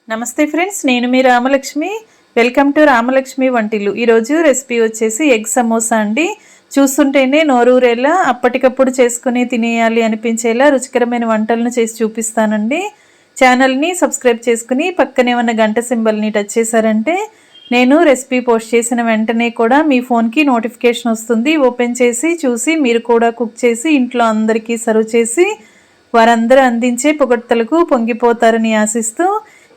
నమస్తే ఫ్రెండ్స్, నేను మీ రామలక్ష్మి. వెల్కమ్ టు రామలక్ష్మి వంటిల్లు. ఈరోజు రెసిపీ వచ్చేసి ఎగ్ సమోసా అండి. చూస్తుంటేనే నోరూరేలా అప్పటికప్పుడు చేసుకుని తినేయాలి అనిపించేలా రుచికరమైన వంటలను చేసి చూపిస్తానండి. ఛానల్ని సబ్స్క్రైబ్ చేసుకుని పక్కనే ఉన్న గంట సింబల్ని టచ్ చేశారంటే నేను రెసిపీ పోస్ట్ చేసిన వెంటనే కూడా మీ ఫోన్కి నోటిఫికేషన్ వస్తుంది. ఓపెన్ చేసి చూసి మీరు కూడా కుక్ చేసి ఇంట్లో అందరికీ సర్వ్ చేసి వారందరూ అందించే పొగడ్తలకు పొంగిపోతారని ఆశిస్తూ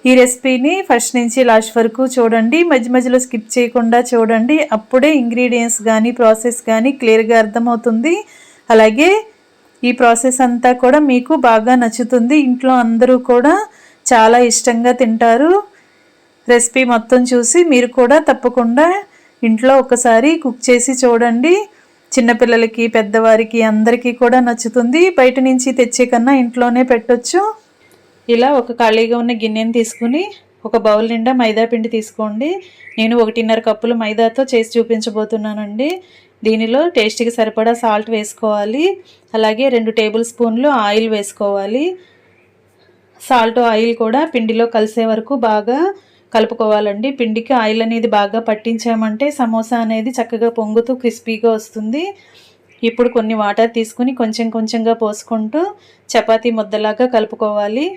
ఈ రెసిపీని ఫస్ట్ నుంచి లాస్ట్ వరకు చూడండి. మధ్య మధ్యలో స్కిప్ చేయకుండా చూడండి. అప్పుడే ఇంగ్రీడియంట్స్ కానీ ప్రాసెస్ కానీ క్లియర్గా అర్థమవుతుంది. అలాగే ఈ ప్రాసెస్ అంతా కూడా మీకు బాగా నచ్చుతుంది. ఇంట్లో అందరూ కూడా చాలా ఇష్టంగా తింటారు. రెసిపీ మొత్తం చూసి మీరు కూడా తప్పకుండా ఇంట్లో ఒకసారి కుక్ చేసి చూడండి. చిన్నపిల్లలకి పెద్దవారికి అందరికీ కూడా నచ్చుతుంది. బయట నుంచి తెచ్చే కన్నా ఇంట్లోనే పెట్టొచ్చు. ఇలా ఒక ఖాళీగా ఉన్న గిన్నెని తీసుకుని ఒక బౌల్ నిండా మైదా పిండి తీసుకోండి. నేను 1.5 కప్పులు మైదాతో చేసి చూపించబోతున్నానండి. దీనిలో టేస్ట్కి సరిపడా సాల్ట్ వేసుకోవాలి. అలాగే 2 టేబుల్ స్పూన్లు ఆయిల్ వేసుకోవాలి. సాల్ట్ ఆయిల్ కూడా పిండిలో కలిసే వరకు బాగా కలుపుకోవాలండి. పిండికి ఆయిల్ అనేది బాగా పట్టించామంటే సమోసా అనేది చక్కగా పొంగుతూ క్రిస్పీగా వస్తుంది. ఇప్పుడు కొన్ని వాటర్ తీసుకుని కొంచెం కొంచెంగా పోసుకుంటూ చపాతీ ముద్దలాగా కలుపుకోవాలి.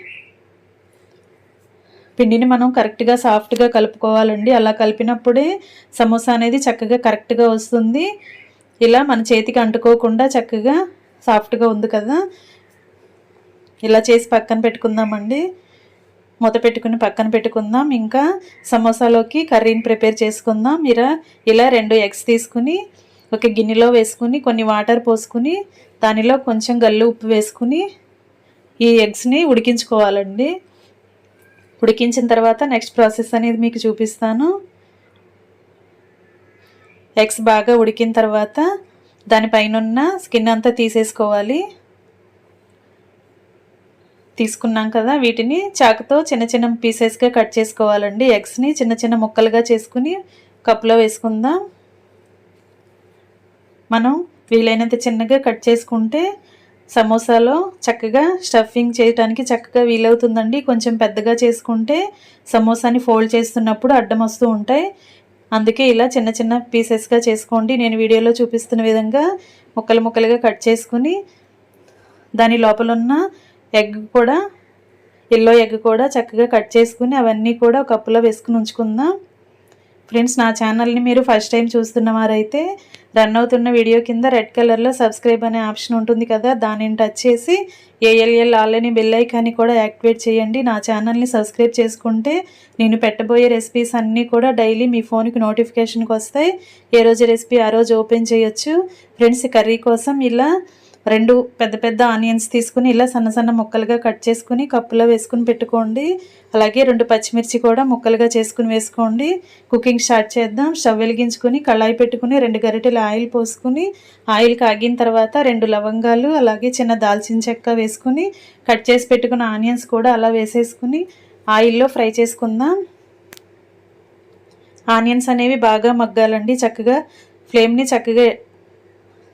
పిండిని మనం కరెక్ట్గా సాఫ్ట్గా కలుపుకోవాలండి. అలా కలిపినప్పుడే సమోసా అనేది చక్కగా కరెక్ట్గా వస్తుంది. ఇలా మన చేతికి అంటుకోకుండా చక్కగా సాఫ్ట్గా ఉంది కదా, ఇలా చేసి పక్కన పెట్టుకుందామండి. మూత పెట్టుకుని పక్కన పెట్టుకుందాం. ఇంకా సమోసాలోకి కర్రీని ప్రిపేర్ చేసుకుందాం. ఇలా 2 ఎగ్స్ తీసుకుని ఒక గిన్నెలో వేసుకుని కొన్ని వాటర్ పోసుకుని దానిలో కొంచెం గల్లు ఉప్పు వేసుకుని ఈ ఎగ్స్ని ఉడికించుకోవాలండి. ఉడికించిన తర్వాత నెక్స్ట్ ప్రాసెస్ అనేది మీకు చూపిస్తాను. ఎగ్స్ బాగా ఉడికిన తర్వాత దానిపైన ఉన్న స్కిన్ అంతా తీసేసుకోవాలి. తీసుకున్నాం కదా, వీటిని చాకుతో చిన్న చిన్న పీసెస్గా కట్ చేసుకోవాలండి. ఎగ్స్ని చిన్న చిన్న ముక్కలుగా చేసుకుని కప్పులో వేసుకుందాం. మనం వీలైనంత చిన్నగా కట్ చేసుకుంటే సమోసాలో చక్కగా స్టఫింగ్ చేయడానికి చక్కగా వీలవుతుందండి. కొంచెం పెద్దగా చేసుకుంటే సమోసాని ఫోల్డ్ చేస్తున్నప్పుడు అడ్డం వస్తూ ఉంటాయి. అందుకే ఇలా చిన్న చిన్న పీసెస్గా చేసుకోండి. నేను వీడియోలో చూపిస్తున్న విధంగా ముక్కలు ముక్కలుగా కట్ చేసుకుని దాని లోపల ఉన్న ఎగ్ కూడా ఎల్లో ఎగ్ కూడా చక్కగా కట్ చేసుకుని అవన్నీ కూడా కప్పులో వేసుకుని ఉంచుకుందాం. ఫ్రెండ్స్, నా ఛానల్ని మీరు ఫస్ట్ టైం చూస్తున్న వారైతే రన్ అవుతున్న వీడియో కింద రెడ్ కలర్లో సబ్స్క్రైబ్ అనే ఆప్షన్ ఉంటుంది కదా, దానిని టచ్ చేసి ఏఎల్ఎల్ ఆల్ అని బెల్ ఐకాన్ని కూడా యాక్టివేట్ చేయండి. నా ఛానల్ని సబ్స్క్రైబ్ చేసుకుంటే నేను పెట్టబోయే రెసిపీస్ అన్నీ కూడా డైలీ మీ ఫోన్కి నోటిఫికేషన్కి వస్తాయి. ఏ రోజు రెసిపీ ఆ రోజు ఓపెన్ చేయొచ్చు. ఫ్రెండ్స్, కర్రీ కోసం ఇలా 2 పెద్ద పెద్ద ఆనియన్స్ తీసుకుని ఇలా సన్న సన్న ముక్కలుగా కట్ చేసుకుని కప్పులో వేసుకుని పెట్టుకోండి. అలాగే 2 పచ్చిమిర్చి కూడా ముక్కలుగా చేసుకుని వేసుకోండి. కుకింగ్ స్టార్ట్ చేద్దాం. స్టవ్ వెలిగించుకొని కళాయి పెట్టుకుని 2 గరిటెలు ఆయిల్ పోసుకుని ఆయిల్ కాగిన తర్వాత 2 లవంగాలు అలాగే చిన్న దాల్చిన చెక్క వేసుకుని కట్ చేసి పెట్టుకున్న ఆనియన్స్ కూడా అలా వేసేసుకుని ఆయిల్లో ఫ్రై చేసుకుందాం. ఆనియన్స్ అనేవి బాగా మగ్గాలండి. చక్కగా ఫ్లేమ్ని చక్కగా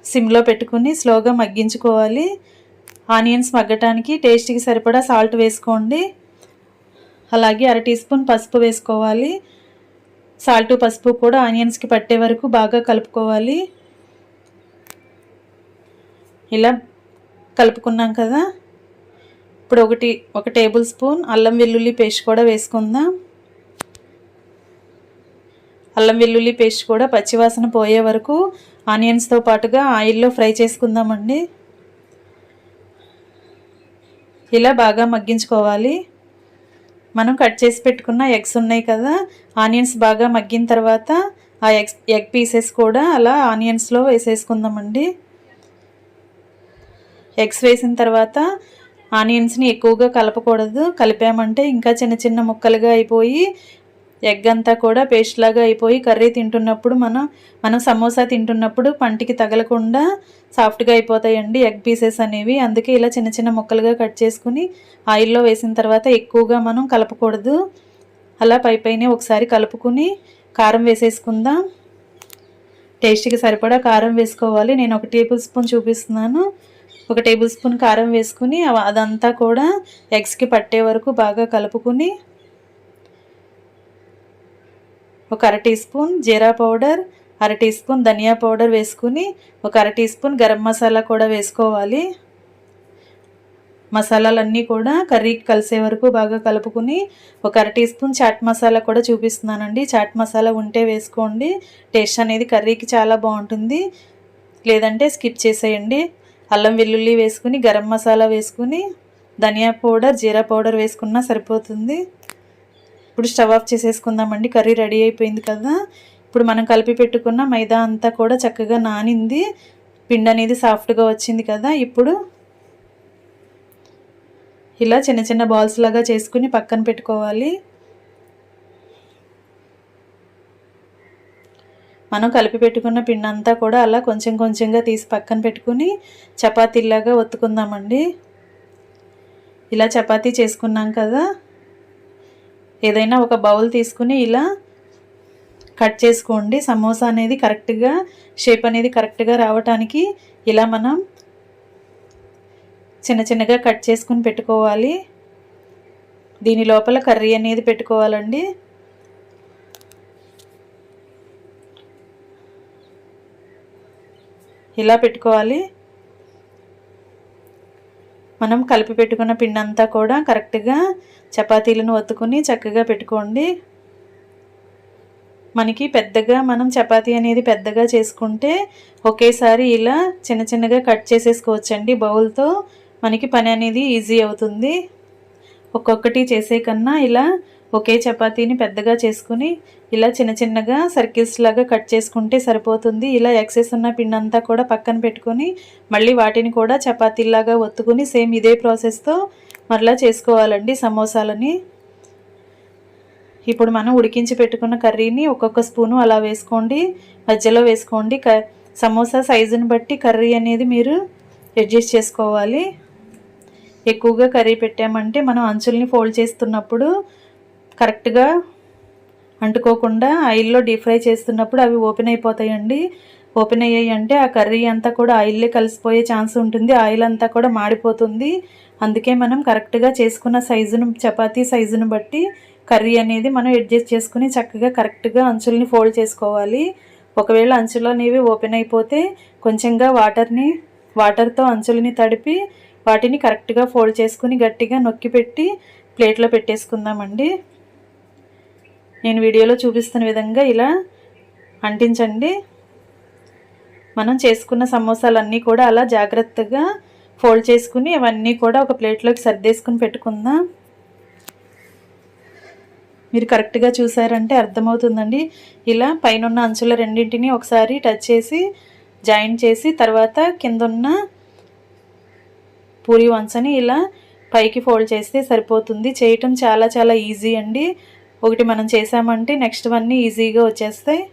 సిమ్లో పెట్టుకుని స్లోగా మగ్గించుకోవాలి. ఆనియన్స్ మగ్గటానికి టేస్ట్కి సరిపడా సాల్ట్ వేసుకోండి. అలాగే 1/2 టీ స్పూన్ పసుపు వేసుకోవాలి. సాల్ట్ పసుపు కూడా ఆనియన్స్కి పట్టే వరకు బాగా కలుపుకోవాలి. ఇలా కలుపుకున్నాం కదా, ఇప్పుడు 1 టేబుల్ స్పూన్ అల్లం వెల్లుల్లి పేస్ట్ కూడా వేసుకుందాం. అల్లం వెల్లుల్లి పేస్ట్ కూడా పచ్చివాసన పోయే వరకు ఆనియన్స్తో పాటుగా ఆయిల్లో ఫ్రై చేసుకుందామండి. ఇలా బాగా మగ్గించుకోవాలి. మనం కట్ చేసి పెట్టుకున్న ఎగ్స్ ఉన్నాయి కదా, ఆనియన్స్ బాగా మగ్గిన తర్వాత ఆ ఎగ్ పీసెస్ కూడా అలా ఆనియన్స్లో వేసేసుకుందామండి. ఎగ్స్ వేసిన తర్వాత ఆనియన్స్ని ఎక్కువగా కలపకూడదు. కలిపామంటే ఇంకా చిన్న చిన్న ముక్కలుగా అయిపోయి ఎగ్ అంతా కూడా పేస్ట్ లాగా అయిపోయి కర్రీ తింటున్నప్పుడు మనం సమోసా తింటున్నప్పుడు పంటికి తగలకుండా సాఫ్ట్గా అయిపోతాయండి ఎగ్ పీసెస్ అనేవి. అందుకే ఇలా చిన్న చిన్న ముక్కలుగా కట్ చేసుకుని ఆయిల్లో వేసిన తర్వాత ఎక్కువగా మనం కలపకూడదు. అలా పైనే ఒకసారి కలుపుకుని కారం వేసేసుకుందాం. టేస్ట్కి సరిపడా కారం వేసుకోవాలి. నేను 1 టేబుల్ స్పూన్ చూపిస్తున్నాను. 1 టేబుల్ స్పూన్ కారం వేసుకుని అదంతా కూడా ఎగ్స్కి పట్టే వరకు బాగా కలుపుకుని ఒక అర టీ స్పూన్ జీరా పౌడర్, అర టీ స్పూన్ ధనియా పౌడర్ వేసుకుని ఒక అర టీ స్పూన్ గరం మసాలా కూడా వేసుకోవాలి. మసాలాలన్నీ కూడా కర్రీకి కలిసే వరకు బాగా కలుపుకుని ఒక అర టీ స్పూన్ చాట్ మసాలా కూడా చూపిస్తున్నానండి. చాట్ మసాలా ఉంటే వేసుకోండి, టేస్ట్ అనేది కర్రీకి చాలా బాగుంటుంది. లేదంటే స్కిప్ చేసేయండి. అల్లం వెల్లుల్లి వేసుకుని గరం మసాలా వేసుకుని ధనియా పౌడర్ జీరా పౌడర్ వేసుకున్నా సరిపోతుంది. ఇప్పుడు స్టవ్ ఆఫ్ చేసేసుకుందామండి. కర్రీ రెడీ అయిపోయింది కదా. ఇప్పుడు మనం కలిపి పెట్టుకున్న మైదా అంతా కూడా చక్కగా నానింది, పిండి అనేది సాఫ్ట్గా వచ్చింది కదా. ఇప్పుడు ఇలా చిన్న చిన్న బాల్స్ లాగా చేసుకుని పక్కన పెట్టుకోవాలి. మనం కలిపి పెట్టుకున్న పిండి అంతా కూడా అలా కొంచెం కొంచెంగా తీసి పక్కన పెట్టుకుని చపాతీలాగా ఒత్తుకుందామండి. ఇలా చపాతీ చేసుకున్నాం కదా, ఏదైనా ఒక బౌల్ తీసుకుని ఇలా కట్ చేసుకోండి. సమోసా అనేది కరెక్ట్గా షేప్ అనేది కరెక్ట్గా రావటానికి ఇలా మనం చిన్న చిన్నగా కట్ చేసుకుని పెట్టుకోవాలి. దీని లోపల కర్రీ అనేది పెట్టుకోవాలండి. ఇలా పెట్టుకోవాలి. మనం కలిపి పెట్టుకున్న పిండి అంతా కూడా కరెక్ట్గా చపాతీలను ఒత్తుకుని చక్కగా పెట్టుకోండి. మనకి పెద్దగా మనం చపాతీ అనేది పెద్దగా చేసుకుంటే ఒకేసారి ఇలా చిన్న చిన్నగా కట్ చేసేసుకోవచ్చండి. బౌల్తో మనకి పని అనేది ఈజీ అవుతుంది. ఒక్కొక్కటి చేసే కన్నా ఇలా ఒకే చపాతీని పెద్దగా చేసుకుని ఇలా చిన్న చిన్నగా సర్కిల్స్ లాగా కట్ చేసుకుంటే సరిపోతుంది. ఇలా ఎక్సెస్ ఉన్న పిండి అంతా కూడా పక్కన పెట్టుకొని మళ్ళీ వాటిని కూడా చపాతీలాగా ఒత్తుకుని సేమ్ ఇదే ప్రాసెస్తో మరలా చేసుకోవాలండి సమోసాలని. ఇప్పుడు మనం ఉడికించి పెట్టుకున్న కర్రీని ఒక్కొక్క స్పూను అలా వేసుకోండి, మధ్యలో వేసుకోండి. సమోసా సైజుని బట్టి కర్రీ అనేది మీరు అడ్జస్ట్ చేసుకోవాలి. ఎక్కువగా కర్రీ పెట్టామంటే మనం అంచుల్ని ఫోల్డ్ చేస్తున్నప్పుడు కరెక్ట్గా అంటుకోకుండా ఆయిల్లో డీప్ ఫ్రై చేస్తున్నప్పుడు అవి ఓపెన్ అయిపోతాయండి. ఓపెన్ అయ్యాయి అంటే ఆ కర్రీ అంతా కూడా ఆయిల్లే కలిసిపోయే ఛాన్స్ ఉంటుంది, ఆయిల్ అంతా కూడా మాడిపోతుంది. అందుకే మనం కరెక్ట్గా చేసుకున్న సైజును చపాతీ సైజును బట్టి కర్రీ అనేది మనం అడ్జస్ట్ చేసుకుని చక్కగా కరెక్ట్గా అంచుల్ని ఫోల్డ్ చేసుకోవాలి. ఒకవేళ అంచులు అనేవి ఓపెన్ అయిపోతే కొంచెంగా వాటర్తో అంచులని తడిపి వాటిని కరెక్ట్గా ఫోల్డ్ చేసుకుని గట్టిగా నొక్కి పెట్టి ప్లేట్లో పెట్టేసుకుందామండి. నేను వీడియోలో చూపిస్తున్న విధంగా ఇలా అంటించండి. మనం చేసుకున్న సమోసాలన్నీ కూడా అలా జాగ్రత్తగా ఫోల్డ్ చేసుకుని అవన్నీ కూడా ఒక ప్లేట్లోకి సర్దేసుకుని పెట్టుకుందాం. మీరు కరెక్ట్గా చూసారంటే అర్థమవుతుందండి. ఇలా పైన ఉన్న అంచుల రెండింటిని ఒకసారి టచ్ చేసి జాయింట్ చేసి తర్వాత కింద ఉన్న పూరి వంచని ఇలా పైకి ఫోల్డ్ చేస్తే సరిపోతుంది. చేయటం చాలా చాలా ఈజీ అండి. ఒకటి మనం చేసామంటే నెక్స్ట్ వన్నీ ఈజీగా వచ్చేస్తాయి.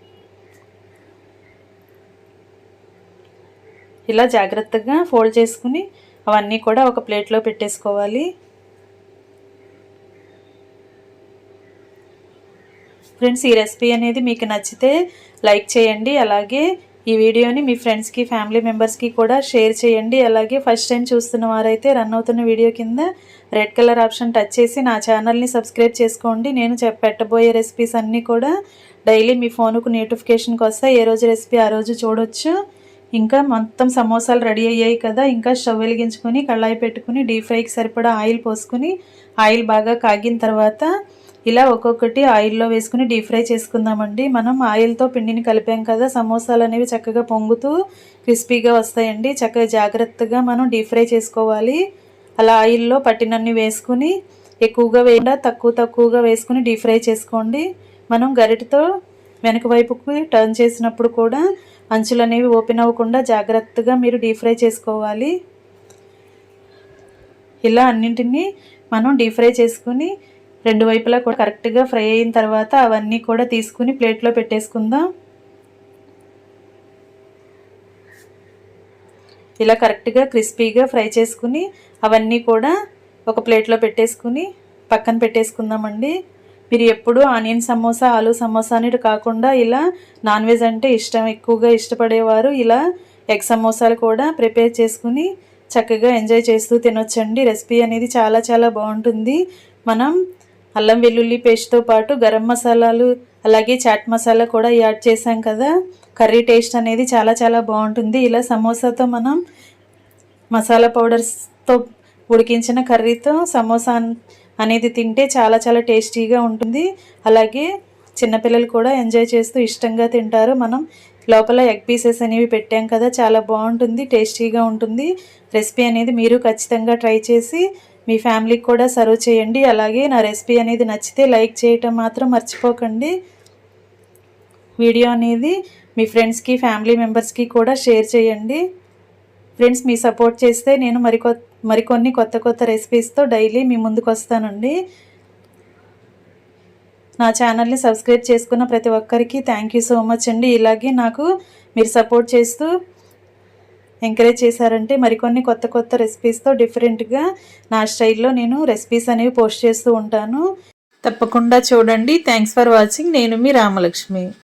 ఇలా జాగ్రత్తగా ఫోల్డ్ చేసుకుని అవన్నీ కూడా ఒక ప్లేట్లో పెట్టేసుకోవాలి. ఫ్రెండ్స్, ఈ రెసిపీ అనేది మీకు నచ్చితే లైక్ చేయండి. అలాగే ఈ వీడియోని మీ ఫ్రెండ్స్కి ఫ్యామిలీ మెంబర్స్కి కూడా షేర్ చేయండి. అలాగే ఫస్ట్ టైం చూస్తున్న వారైతే రన్ అవుతున్న వీడియో కింద రెడ్ కలర్ ఆప్షన్ టచ్ చేసి నా ఛానల్ని సబ్స్క్రైబ్ చేసుకోండి. నేను పెట్టబోయే రెసిపీస్ అన్నీ కూడా డైలీ మీ ఫోన్కు నోటిఫికేషన్కి వస్తాయి. ఏ రోజు రెసిపీ ఆ రోజు చూడొచ్చు. ఇంకా మొత్తం సమోసాలు రెడీ అయ్యాయి కదా. ఇంకా స్టవ్ వెలిగించుకొని కళాయి పెట్టుకుని డీప్ ఫ్రైకి సరిపడా ఆయిల్ పోసుకుని ఆయిల్ బాగా కాగిన తర్వాత ఇలా ఒక్కొక్కటి ఆయిల్లో వేసుకుని డీప్ ఫ్రై చేసుకుందామండి. మనం ఆయిల్తో పిండిని కలిపాం కదా, సమోసాలు అనేవి చక్కగా పొంగుతూ క్రిస్పీగా వస్తాయండి. చక్కగా జాగ్రత్తగా మనం డీప్ ఫ్రై చేసుకోవాలి. అలా ఆయిల్లో పట్టినన్ని వేసుకుని ఎక్కువగా వేయకుండా తక్కువగా వేసుకుని డీప్ ఫ్రై చేసుకోండి. మనం గరిటతో వెనక వైపుకి టర్న్ చేసినప్పుడు కూడా అంచులు అనేవి ఓపెన్ అవ్వకుండా జాగ్రత్తగా మీరు డీప్ ఫ్రై చేసుకోవాలి. ఇలా అన్నింటినీ మనం డీప్ ఫ్రై చేసుకుని రెండు వైపులా కూడా కరెక్ట్గా ఫ్రై అయిన తర్వాత అవన్నీ కూడా తీసుకుని ప్లేట్లో పెట్టేసుకుందాం. ఇలా కరెక్ట్గా క్రిస్పీగా ఫ్రై చేసుకుని అవన్నీ కూడా ఒక ప్లేట్లో పెట్టేసుకుని పక్కన పెట్టేసుకుందామండి. మీరు ఎప్పుడు ఆనియన్ సమోసా ఆలూ సమోసా అనేది కాకుండా ఇలా నాన్ వెజ్ అంటే ఎక్కువగా ఇష్టపడేవారు ఇలా ఎగ్ సమోసాలు కూడా ప్రిపేర్ చేసుకుని చక్కగా ఎంజాయ్ చేస్తూ తినొచ్చండి. రెసిపీ అనేది చాలా చాలా బాగుంటుంది. మనం అల్లం వెల్లుల్లి పేస్ట్తో పాటు గరం మసాలాలు అలాగే చాట్ మసాలా కూడా యాడ్ చేసాం కదా, కర్రీ టేస్ట్ అనేది చాలా చాలా బాగుంటుంది. ఇలా సమోసాతో మనం మసాలా పౌడర్స్తో ఉడికించిన కర్రీతో సమోసా అనేది తింటే చాలా చాలా టేస్టీగా ఉంటుంది. అలాగే చిన్నపిల్లలు కూడా ఎంజాయ్ చేస్తూ ఇష్టంగా తింటారు. మనం లోపల ఎగ్ పీసెస్ అనేవి పెట్టాం కదా, చాలా బాగుంటుంది, టేస్టీగా ఉంటుంది. రెసిపీ అనేది మీరు ఖచ్చితంగా ట్రై చేసి మీ ఫ్యామిలీకి కూడా సర్వ్ చేయండి. అలాగే నా రెసిపీ అనేది నచ్చితే లైక్ చేయటం మాత్రం మర్చిపోకండి. వీడియో అనేది మీ ఫ్రెండ్స్కి ఫ్యామిలీ మెంబర్స్కి కూడా షేర్ చేయండి. ఫ్రెండ్స్, మీ సపోర్ట్ చేస్తే నేను మరికొన్ని కొత్త కొత్త రెసిపీస్తో డైలీ మీ ముందుకు వస్తానండి. నా ఛానల్ని సబ్స్క్రైబ్ చేసుకున్న ప్రతి ఒక్కరికి థ్యాంక్ యూ సో మచ్ అండి. ఇలాగే నాకు మీరు సపోర్ట్ చేస్తూ ఎంకరేజ్ చేశారంటే మరికొన్ని కొత్త కొత్త రెసిపీస్తో డిఫరెంట్గా నా స్టైల్లో నేను రెసిపీస్ అనేవి పోస్ట్ చేస్తూ ఉంటాను. తప్పకుండా చూడండి. Thanks for watching. నేను మీ రామలక్ష్మి.